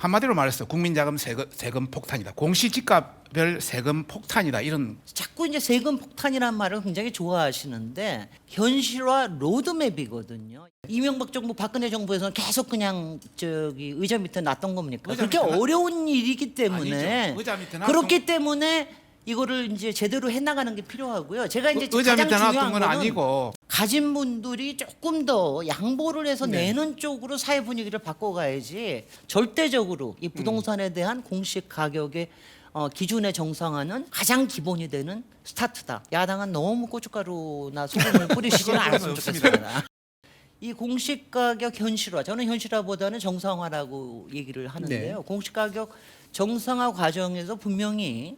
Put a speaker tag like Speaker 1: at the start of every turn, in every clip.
Speaker 1: 한마디로 말해서 국민자금 세금 폭탄이다. 공시지가별 세금 폭탄이다. 이런
Speaker 2: 자꾸 이제 세금 폭탄이라는 말을 굉장히 좋아하시는데 현실화 로드맵이거든요. 이명박 정부, 박근혜 정부에서는 계속 그냥 저기 의자 밑에 놨던 겁니까?
Speaker 1: 의자
Speaker 2: 그렇게
Speaker 1: 밑에
Speaker 2: 어려운 일이기 때문에
Speaker 1: 아니죠. 의자 밑에 놨던
Speaker 2: 그렇기 때문에 이거를 이제 제대로 해나가는 게 필요하고요. 제가 이제
Speaker 1: 의자
Speaker 2: 가장
Speaker 1: 밑에
Speaker 2: 중요한
Speaker 1: 놨던 건
Speaker 2: 거는
Speaker 1: 아니고
Speaker 2: 가진 분들이 조금 더 양보를 해서
Speaker 1: 네.
Speaker 2: 내는 쪽으로 사회 분위기를 바꿔가야지 절대적으로 이 부동산에 대한 공시 가격의 기준의 정상화는 가장 기본이 되는 스타트다. 야당은 너무 고춧가루나 소금을 뿌리시지는
Speaker 1: 그건
Speaker 2: 않았으면
Speaker 1: 없습니다.
Speaker 2: 좋겠습니다. 이 공시가격 현실화, 저는 현실화보다는 정상화라고 얘기를 하는데요.
Speaker 1: 네.
Speaker 2: 공시가격 정상화 과정에서 분명히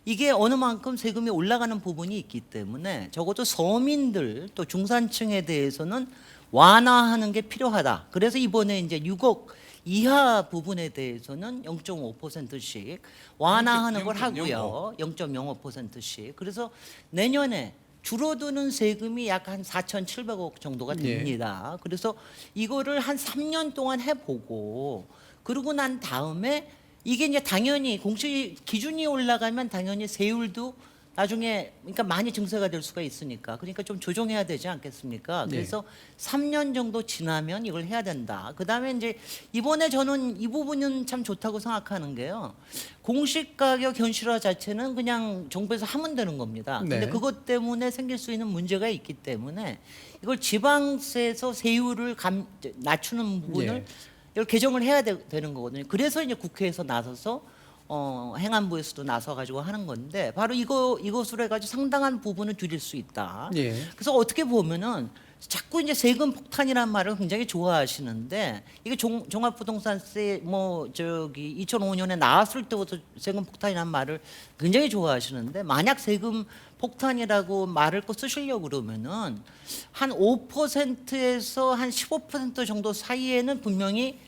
Speaker 2: 이게 어느 만큼 세금이 올라가는 부분이 있기 때문에 적어도 서민들 또 중산층에 대해서는 완화하는 게 필요하다. 그래서 이번에 이제 6억 이하 부분에 대해서는 0.5%씩 완화하는 걸 하고요. 0.05%씩. 그래서 내년에 줄어드는 세금이 약 한 4,700억 정도가 됩니다. 그래서 이거를 한 3년 동안 해보고 그러고 난 다음에 이게 이제 당연히 공시 기준이 올라가면 당연히 세율도 나중에 그러니까 많이 증세가 될 수가 있으니까 그러니까 좀 조정해야 되지 않겠습니까?
Speaker 1: 네.
Speaker 2: 그래서 3년 정도 지나면 이걸 해야 된다. 그다음에 이제 이번에 저는 이 부분은 참 좋다고 생각하는 게요. 공시가격 현실화 자체는 그냥 정부에서 하면 되는 겁니다. 근데
Speaker 1: 네.
Speaker 2: 그것 때문에 생길 수 있는 문제가 있기 때문에 이걸 지방세에서 세율을 낮추는 부분을
Speaker 1: 네.
Speaker 2: 이걸 개정을 해야 되는 거거든요. 그래서 이제 국회에서 나서서 행안부에서도 나서 가지고 하는 건데 바로 이것으로 해가지고 상당한 부분을 줄일 수 있다.
Speaker 1: 예.
Speaker 2: 그래서 어떻게 보면은 자꾸 이제 세금 폭탄이라는 말을 굉장히 좋아하시는데 이게 종합부동산세 뭐 저기 2005년에 나왔을 때부터 세금 폭탄이라는 말을 굉장히 좋아하시는데 만약 세금 폭탄이라고 말을 꼭 쓰시려고 그러면은 한 5%에서 한 15% 정도 사이에는 분명히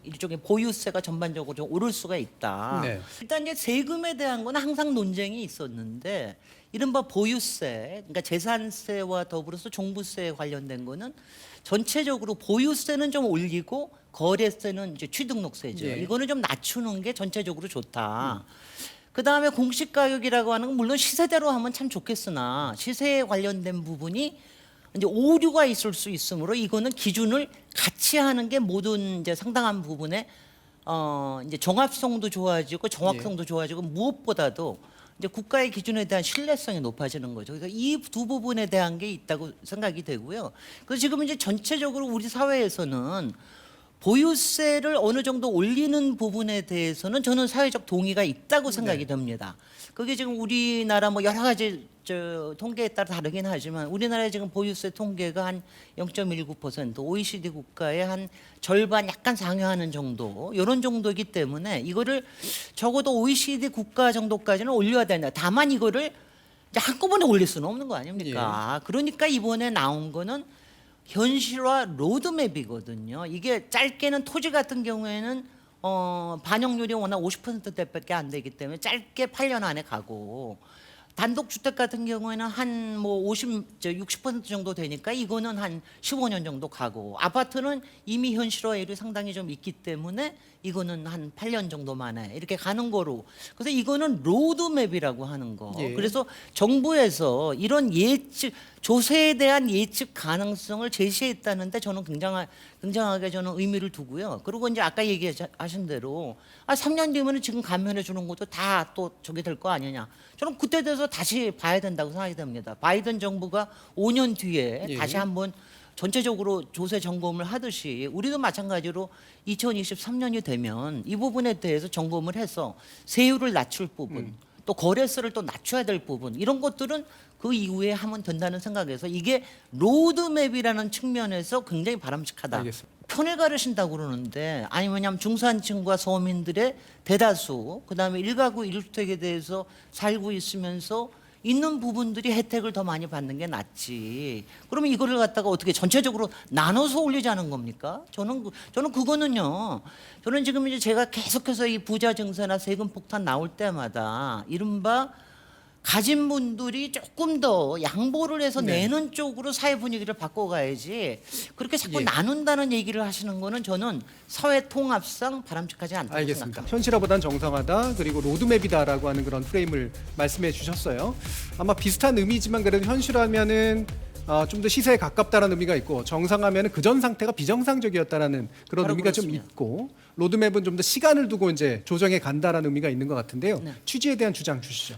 Speaker 2: 일종의 보유세가 전반적으로 좀 오를 수가 있다.
Speaker 1: 네.
Speaker 2: 일단 이제 세금에 대한 건 항상 논쟁이 있었는데 이른바 보유세, 그러니까 재산세와 더불어서 종부세에 관련된 거는 전체적으로 보유세는 좀 올리고 거래세는 이제 취등록세죠.
Speaker 1: 예.
Speaker 2: 이거는 좀 낮추는 게 전체적으로 좋다. 그 다음에 공시가격이라고 하는 건 물론 시세대로 하면 참 좋겠으나 시세에 관련된 부분이 이제 오류가 있을 수 있으므로 이거는 기준을 같이 하는 게 모든 이제 상당한 부분에 이제 정합성도 좋아지고 정확성도 좋아지고 무엇보다도 이제 국가의 기준에 대한 신뢰성이 높아지는 거죠. 그래서 이 두 부분에 대한 게 있다고 생각이 되고요. 그래서 지금 이제 전체적으로 우리 사회에서는 보유세를 어느 정도 올리는 부분에 대해서는 저는 사회적 동의가 있다고 생각이 됩니다. 그게 지금 우리나라 뭐 여러 가지 통계에 따라 다르긴 하지만 우리나라의 지금 보유세 통계가 한 0.19%, OECD 국가의 한 절반 약간 상회하는 정도 이런 정도이기 때문에 이거를 적어도 OECD 국가 정도까지는 올려야 된다. 다만 이거를 이제 한꺼번에 올릴 수는 없는 거 아닙니까? 그러니까 이번에 나온 거는 현실화 로드맵이거든요. 이게 짧게는 토지 같은 경우에는 반영률이 워낙 50%대밖에 안 되기 때문에 짧게 8년 안에 가고 단독 주택 같은 경우에는 한 뭐 60% 정도 되니까 이거는 한 15년 정도 가고 아파트는 이미 현실화율이 상당히 좀 있기 때문에 이거는 한 8년 정도 만에 이렇게 가는 거로. 그래서 이거는 로드맵이라고 하는 거.
Speaker 1: 예.
Speaker 2: 그래서 정부에서 이런 예측 조세에 대한 예측 가능성을 제시했다는데 저는 굉장하게 저는 의미를 두고요. 그리고 이제 아까 얘기하신 대로 3년 뒤면은 지금 감면해 주는 것도 다 또 저기 될 거 아니냐. 저는 그때 돼서 다시 봐야 된다고 생각이 됩니다. 바이든 정부가 5년 뒤에
Speaker 1: 예.
Speaker 2: 다시 한번 전체적으로 조세 점검을 하듯이 우리도 마찬가지로 2023년이 되면 이 부분에 대해서 점검을 해서 세율을 낮출 부분 또 거래세를 또 낮춰야 될 부분 이런 것들은 그 이후에 하면 된다는 생각에서 이게 로드맵이라는 측면에서 굉장히 바람직하다.
Speaker 1: 알겠습니다.
Speaker 2: 편을 가르신다고 그러는데 아니 왜냐하면 중산층과 서민들의 대다수 그다음에 1가구 1주택에 대해서 살고 있으면서 있는 부분들이 혜택을 더 많이 받는 게 낫지. 그러면 이거를 갖다가 어떻게 전체적으로 나눠서 올리자는 겁니까? 저는 그거는요. 저는 지금 이제 제가 계속해서 이 부자 증세나 세금 폭탄 나올 때마다 이른바 가진 분들이 조금 더 양보를 해서
Speaker 3: 네.
Speaker 2: 내는 쪽으로 사회 분위기를 바꿔가야지 그렇게 자꾸
Speaker 3: 예.
Speaker 2: 나눈다는 얘기를 하시는 거는 저는 사회 통합상 바람직하지 않다고
Speaker 3: 알겠습니다.
Speaker 2: 생각합니다.
Speaker 3: 현실화보단 정상화다 그리고 로드맵이다라고 하는 그런 프레임을 말씀해 주셨어요. 아마 비슷한 의미지만 그래도 현실화면은 좀 더 시세에 가깝다라는 의미가 있고 정상화면은 그전 상태가 비정상적이었다라는 그런
Speaker 2: 바로
Speaker 3: 의미가
Speaker 2: 그렇습니다.
Speaker 3: 좀 있고 로드맵은 좀 더 시간을 두고 이제 조정해 간다라는 의미가 있는 것 같은데요.
Speaker 2: 네.
Speaker 3: 취지에 대한 주장 주시죠.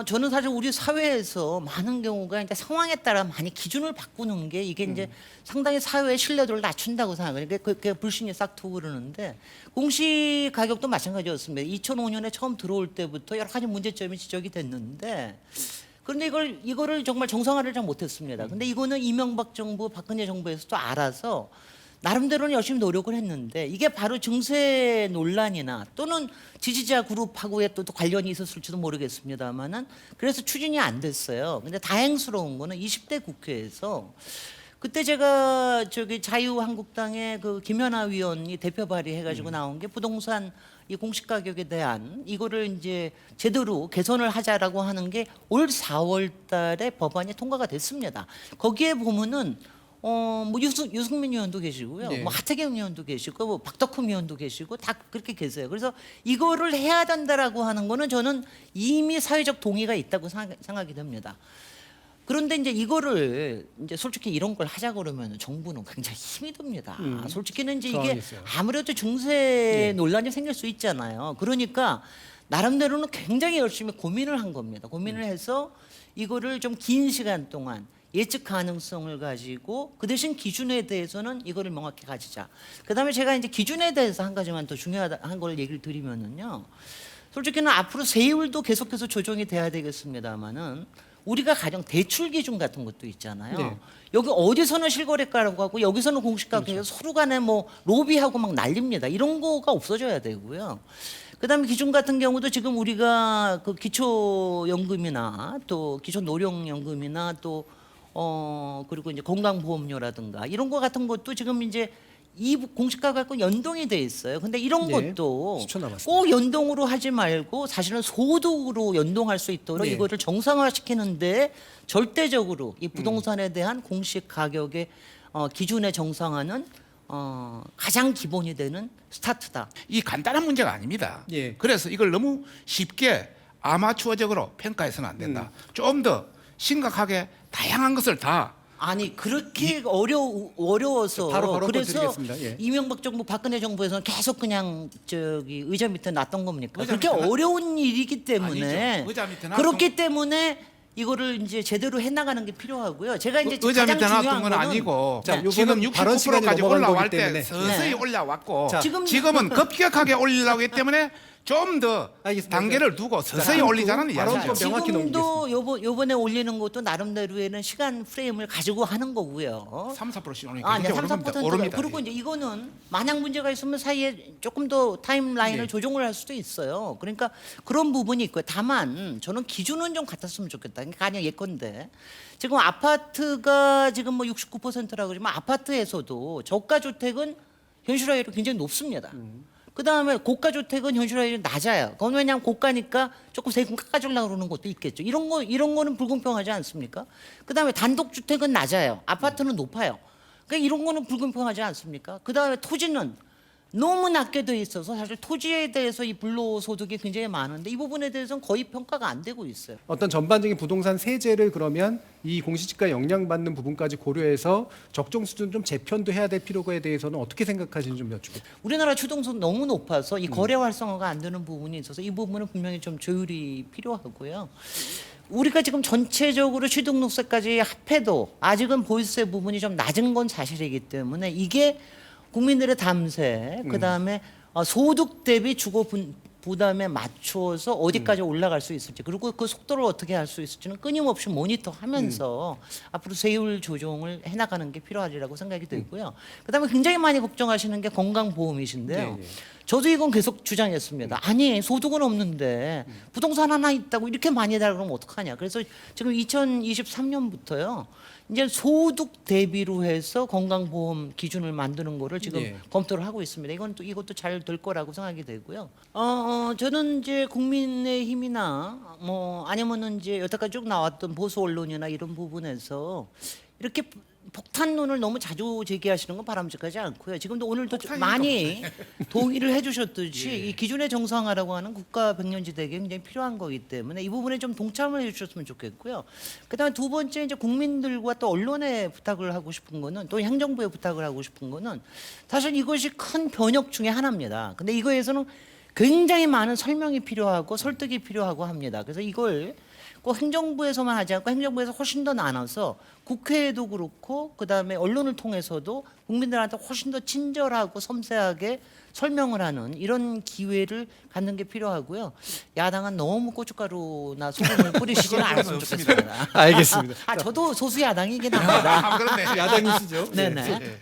Speaker 2: 저는 사실 우리 사회에서 많은 경우가 이제 상황에 따라 많이 기준을 바꾸는 게 이게 이제 상당히 사회의 신뢰도를 낮춘다고 생각해요. 그게 불신이 싹트고 그러는데 공시 가격도 마찬가지였습니다. 2005년에 처음 들어올 때부터 여러 가지 문제점이 지적이 됐는데 그런데 이거를 정말 정상화를 잘 못했습니다. 근데 이거는 이명박 정부, 박근혜 정부에서도 알아서 나름대로는 열심히 노력을 했는데 이게 바로 증세 논란이나 또는 지지자 그룹하고의 또 관련이 있었을지도 모르겠습니다만은 그래서 추진이 안 됐어요. 근데 다행스러운 거는 20대 국회에서 그때 제가 자유한국당의 그 김연아 위원이 대표 발의해가지고 나온 게 부동산 이 공시 가격에 대한 이거를 이제 제대로 개선을 하자라고 하는 게 올 4월달에 법안이 통과가 됐습니다. 거기에 보면은 뭐 유승민 의원도 계시고요,
Speaker 3: 네.
Speaker 2: 뭐 하태경 의원도 계시고, 뭐 박덕흠 의원도 계시고 다 그렇게 계세요. 그래서 이거를 해야 된다라고 하는 거는 저는 이미 사회적 동의가 있다고 생각이 됩니다. 그런데 이제 이거를 이제 솔직히 이런 걸 하자 그러면 정부는 굉장히 힘이 듭니다. 솔직히는 이제
Speaker 3: 저항이
Speaker 2: 이게
Speaker 3: 있어요.
Speaker 2: 아무래도 중세
Speaker 3: 예.
Speaker 2: 논란이 생길 수 있잖아요. 그러니까 나름대로는 굉장히 열심히 고민을 한 겁니다. 고민을 해서 이거를 좀 긴 시간 동안 예측 가능성을 가지고 그 대신 기준에 대해서는 이거를 명확히 가지자. 그다음에 제가 이제 기준에 대해서 한 가지만 더 중요한 걸 얘기를 드리면은요. 솔직히는 앞으로 세율도 계속해서 조정이 돼야 되겠습니다만은 우리가 가령 대출 기준 같은 것도 있잖아요.
Speaker 3: 네.
Speaker 2: 여기 어디서는 실거래가라고 하고 여기서는 공시가격에서
Speaker 3: 그렇죠.
Speaker 2: 서로 간에 뭐 로비하고 막 난립니다. 이런 거가 없어져야 되고요. 그다음에 기준 같은 경우도 지금 우리가 그 기초연금이나 또 기초노령연금이나 또 그리고 이제 건강보험료라든가 이런 거 같은 것도 지금 이제 이 공시가 갖고 연동이 돼 있어요. 근데 이런
Speaker 3: 네,
Speaker 2: 것도
Speaker 3: 10초 남았습니다.
Speaker 2: 꼭 연동으로 하지 말고 사실은 소득으로 연동할 수 있도록
Speaker 3: 네.
Speaker 2: 이거를 정상화시키는데 절대적으로 이 부동산에 대한 공시 가격의 기준의 정상화는 가장 기본이 되는 스타트다.
Speaker 1: 이 간단한 문제가 아닙니다.
Speaker 3: 예.
Speaker 1: 그래서 이걸 너무 쉽게 아마추어적으로 평가해서는 안 된다. 좀 더 심각하게 다양한 것을 다
Speaker 2: 아니 그렇게 어려워서
Speaker 3: 바로
Speaker 2: 그래서
Speaker 3: 드리겠습니다. 예.
Speaker 2: 이명박 정부, 박근혜 정부에서는 계속 그냥 의자 밑에 놨던 겁니까?
Speaker 1: 의자
Speaker 2: 그렇게
Speaker 1: 밑에
Speaker 2: 어려운 일이기 때문에
Speaker 1: 아니죠. 의자 밑에 놨던
Speaker 2: 그렇기 때문에 이거를 이제 제대로 해나가는 게 필요하고요. 제가 이제
Speaker 1: 의자
Speaker 2: 가장
Speaker 1: 밑에 놨던
Speaker 2: 중요한
Speaker 1: 건
Speaker 2: 거는
Speaker 1: 아니고
Speaker 3: 자,
Speaker 1: 지금
Speaker 3: 요거는 발언 시간이
Speaker 1: 69%까지
Speaker 3: 넘어간
Speaker 1: 올라갈
Speaker 3: 거기
Speaker 1: 때
Speaker 3: 때문에.
Speaker 1: 서서히
Speaker 2: 네.
Speaker 1: 올라왔고
Speaker 3: 자,
Speaker 1: 지금은 급격하게 올라오기 때문에 좀 더
Speaker 3: 알겠습니다.
Speaker 1: 단계를 두고 서서히
Speaker 3: 자,
Speaker 1: 올리자는
Speaker 3: 발언
Speaker 1: 이야기죠.
Speaker 3: 좀 명확히
Speaker 2: 지금도 요번에 올리는 것도 나름대로에는 시간 프레임을 가지고 하는 거고요.
Speaker 1: 3~4%씩 오르니까
Speaker 2: 네,
Speaker 1: 이렇게
Speaker 2: 3~4%가
Speaker 1: 오릅니다.
Speaker 2: 그리고 이제 이거는 만약 문제가 있으면 사이에 조금 더 타임라인을
Speaker 3: 네.
Speaker 2: 조정을 할 수도 있어요. 그러니까 그런 부분이 있고요. 다만 저는 기준은 좀 같았으면 좋겠다. 그러니까 그냥 예컨대 지금 아파트가 지금 뭐 69%라고 그러지만 아파트에서도 저가 주택은 현실화율이 굉장히 높습니다. 그다음에 고가 주택은 현실화율이 낮아요. 그건 왜냐하면 고가니까 조금 세금 깎아주려고 그러는 것도 있겠죠. 이런 거는 불공평하지 않습니까? 그다음에 단독 주택은 낮아요. 아파트는 높아요. 그러니까 이런 거는 불공평하지 않습니까? 그다음에 토지는 너무 낮게 돼 있어서 사실 토지에 대해서 이 불로소득이 굉장히 많은데 이 부분에 대해서는 거의 평가가 안 되고 있어요.
Speaker 3: 어떤 전반적인 부동산 세제를 그러면 이 공시지가 영향받는 부분까지 고려해서 적정 수준 좀 재편도 해야 될 필요에 대해서는 어떻게 생각하시는지 좀 여쭙겠습니다.
Speaker 2: 우리나라 추동성 너무 높아서 이 거래 활성화가 안 되는 부분이 있어서 이 부분은 분명히 좀 조율이 필요하고요. 우리가 지금 전체적으로 취득록세까지 합해도 아직은 보유세 부분이 좀 낮은 건 사실이기 때문에 이게 국민들의 담세, 그다음에 소득 대비 주거 부담에 맞춰서 어디까지 올라갈 수 있을지 그리고 그 속도를 어떻게 할 수 있을지는 끊임없이 모니터하면서 앞으로 세율 조정을 해나가는 게 필요하리라고 생각이 들고요. 그다음에 굉장히 많이 걱정하시는 게 건강보험이신데요.
Speaker 3: 네.
Speaker 2: 저도 이건 계속 주장했습니다. 아니 소득은 없는데 부동산 하나 있다고 이렇게 많이 달라 그러면 어떡하냐. 그래서 지금 2023년부터요. 이제 소득 대비로 해서 건강보험 기준을 만드는 거를 지금
Speaker 3: 예.
Speaker 2: 검토를 하고 있습니다. 이것도 잘 될 거라고 생각이 되고요. 저는 이제 국민의힘이나 뭐 아니면은 이제 여태까지 쭉 나왔던 보수 언론이나 이런 부분에서 이렇게 폭탄론을 너무 자주 제기하시는 건 바람직하지 않고요. 지금도 오늘도 좀 많이 동의를 해주셨듯이 이 기준의 정상화라고 하는 국가 백년지대에 굉장히 필요한 거기 때문에 이 부분에 좀 동참을 해주셨으면 좋겠고요. 그다음에 두 번째 이제 국민들과 또 언론에 부탁을 하고 싶은 거는 또 행정부에 부탁을 하고 싶은 거는 사실 이것이 큰 변혁 중에 하나입니다. 근데 이거에서는 굉장히 많은 설명이 필요하고 설득이 필요하고 합니다. 그래서 이걸 꼭 행정부에서만 하지 않고 행정부에서 훨씬 더 나눠서 국회에도 그렇고 그다음에 언론을 통해서도 국민들한테 훨씬 더 친절하고 섬세하게 설명을 하는 이런 기회를 갖는 게 필요하고요. 야당은 너무 고춧가루나 소금을 뿌리시지는 않았으면 좋겠습니다.
Speaker 3: 알겠습니다.
Speaker 2: 저도 소수 야당이긴 합니다.
Speaker 1: 그렇네.
Speaker 3: 야당이시죠?
Speaker 2: 네네.
Speaker 1: 네.